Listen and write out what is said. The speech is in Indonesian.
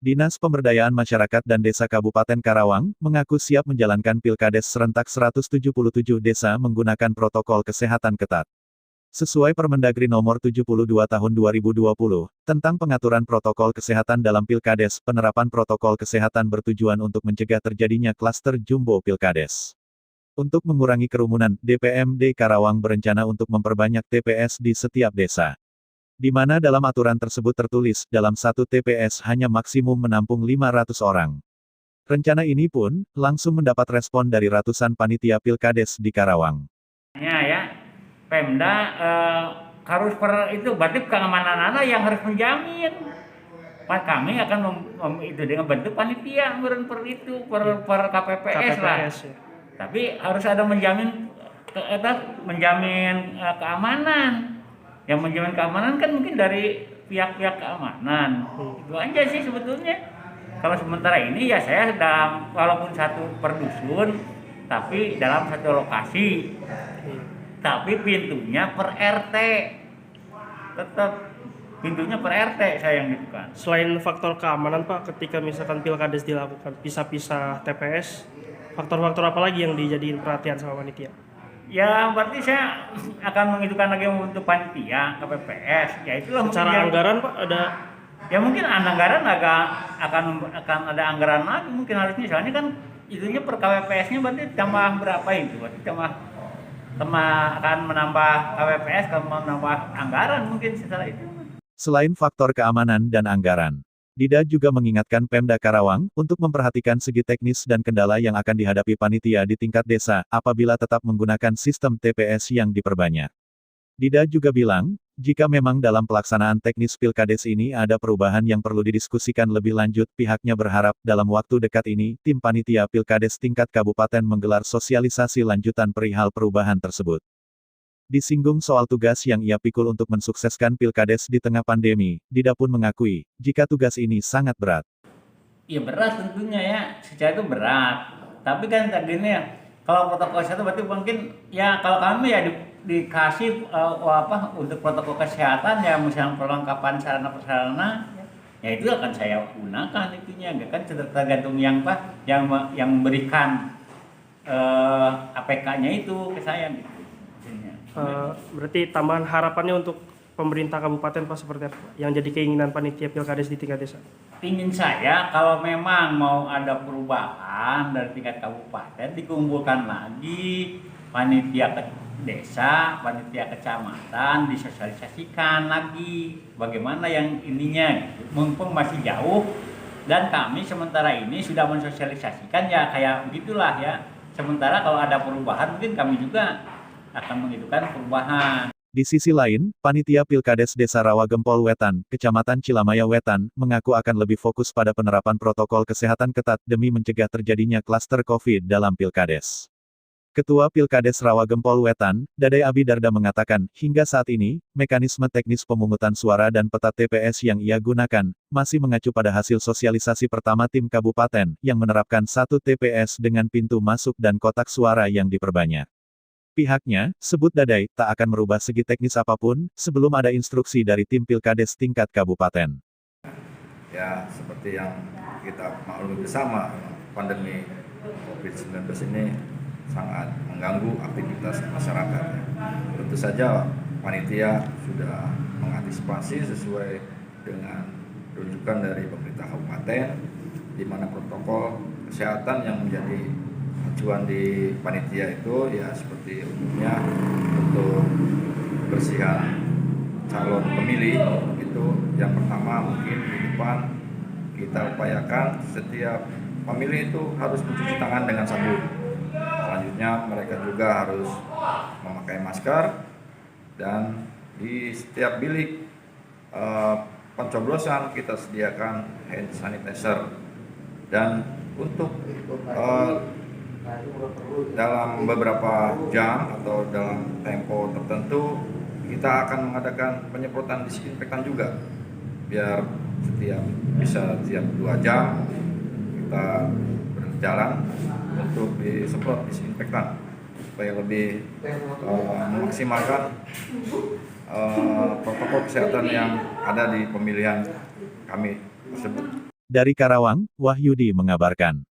Dinas Pemberdayaan Masyarakat dan Desa Kabupaten Karawang mengaku siap menjalankan Pilkades serentak 177 desa menggunakan protokol kesehatan ketat. Sesuai Permendagri Nomor 72 Tahun 2020, tentang pengaturan protokol kesehatan dalam Pilkades, penerapan protokol kesehatan bertujuan untuk mencegah terjadinya klaster jumbo Pilkades. Untuk mengurangi kerumunan, DPMD Karawang berencana untuk memperbanyak TPS di setiap desa. Di mana dalam aturan tersebut tertulis, dalam satu TPS hanya maksimum menampung 500 orang. Rencana ini pun, langsung mendapat respon dari ratusan panitia Pilkades di Karawang. Ya, Pemda harus itu berarti keamanan anak yang harus menjamin. Kami akan itu dengan bentuk panitia per KPPS lah. Ya. Tapi harus ada menjamin keamanan. Yang menjamin keamanan kan mungkin dari pihak-pihak keamanan. Itu aja sih sebetulnya. Kalau sementara ini ya saya sedang walaupun satu per dusun, tapi dalam satu lokasi. Tapi pintunya per RT. Tetap pintunya per RT saya yang bukan. Selain faktor keamanan Pak, ketika misalkan Pilkades dilakukan pisah-pisah TPS, faktor-faktor apa lagi yang dijadiin perhatian sama panitia? Ya berarti saya akan menghidupkan lagi untuk panitia KPPS. Ya itulah. Secara anggaran Pak ada? Ya mungkin anggaran akan ada anggaran lagi mungkin harusnya, soalnya kan itunya per KPPS-nya berarti tambah berapa itu? Berarti tambah akan menambah KPPS, akan menambah anggaran mungkin setelah itu. Selain faktor keamanan dan anggaran, Dida juga mengingatkan Pemda Karawang untuk memperhatikan segi teknis dan kendala yang akan dihadapi panitia di tingkat desa apabila tetap menggunakan sistem TPS yang diperbanyak. Dida juga bilang, jika memang dalam pelaksanaan teknis Pilkades ini ada perubahan yang perlu didiskusikan lebih lanjut, pihaknya berharap dalam waktu dekat ini, tim panitia Pilkades tingkat kabupaten menggelar sosialisasi lanjutan perihal perubahan tersebut. Disinggung soal tugas yang ia pikul untuk mensukseskan Pilkades di tengah pandemi, Dida pun mengakui, jika tugas ini sangat berat. Iya berat tentunya ya, secara itu berat. Tapi kan tadinya kalau protokol kesehatan berarti mungkin ya kalau kami ya dikasih untuk protokol kesehatan ya misalnya perlengkapan sarana prasarana ya itu akan saya gunakan itunya, kan tergantung yang memberikan APK-nya itu ke saya gitu. Berarti tambahan harapannya untuk pemerintah kabupaten Pak seperti apa? Yang jadi keinginan panitia Pilkades di tingkat desa? Ingin saya kalau memang mau ada perubahan dari tingkat kabupaten dikumpulkan lagi panitia ke desa, panitia kecamatan, disosialisasikan lagi bagaimana yang ininya, mumpung masih jauh dan kami sementara ini sudah mensosialisasikan ya kayak begitulah ya. Sementara kalau ada perubahan mungkin kami juga akan menghidupkan perubahan. Di sisi lain, Panitia Pilkades Desa Rawa Gempol Wetan, Kecamatan Cilamaya Wetan, mengaku akan lebih fokus pada penerapan protokol kesehatan ketat demi mencegah terjadinya klaster COVID dalam Pilkades. Ketua Pilkades Rawa Gempol Wetan, Dadai Abi Darda mengatakan, hingga saat ini, mekanisme teknis pemungutan suara dan peta TPS yang ia gunakan, masih mengacu pada hasil sosialisasi pertama tim kabupaten, yang menerapkan satu TPS dengan pintu masuk dan kotak suara yang diperbanyak. Pihaknya, sebut Dadai, tak akan merubah segi teknis apapun, sebelum ada instruksi dari tim Pilkades tingkat kabupaten. Ya, seperti yang kita maklumi bersama, pandemi COVID-19 ini sangat mengganggu aktivitas masyarakat. Tentu saja, panitia sudah mengantisipasi sesuai dengan rujukan dari pemerintah kabupaten, di mana protokol kesehatan yang menjadi acuan di panitia itu ya seperti umumnya untuk kebersihan calon pemilih itu yang pertama mungkin di depan kita upayakan setiap pemilih itu harus mencuci tangan dengan sabun. Selanjutnya mereka juga harus memakai masker dan di setiap bilik pencoblosan kita sediakan hand sanitizer dan untuk dalam beberapa jam atau dalam tempo tertentu kita akan mengadakan penyemprotan disinfektan juga biar setiap 2 jam kita berjalan untuk disemprot disinfektan supaya lebih memaksimalkan protokol kesehatan yang ada di pemilihan kami tersebut. Dari Karawang, Wahyudi mengabarkan.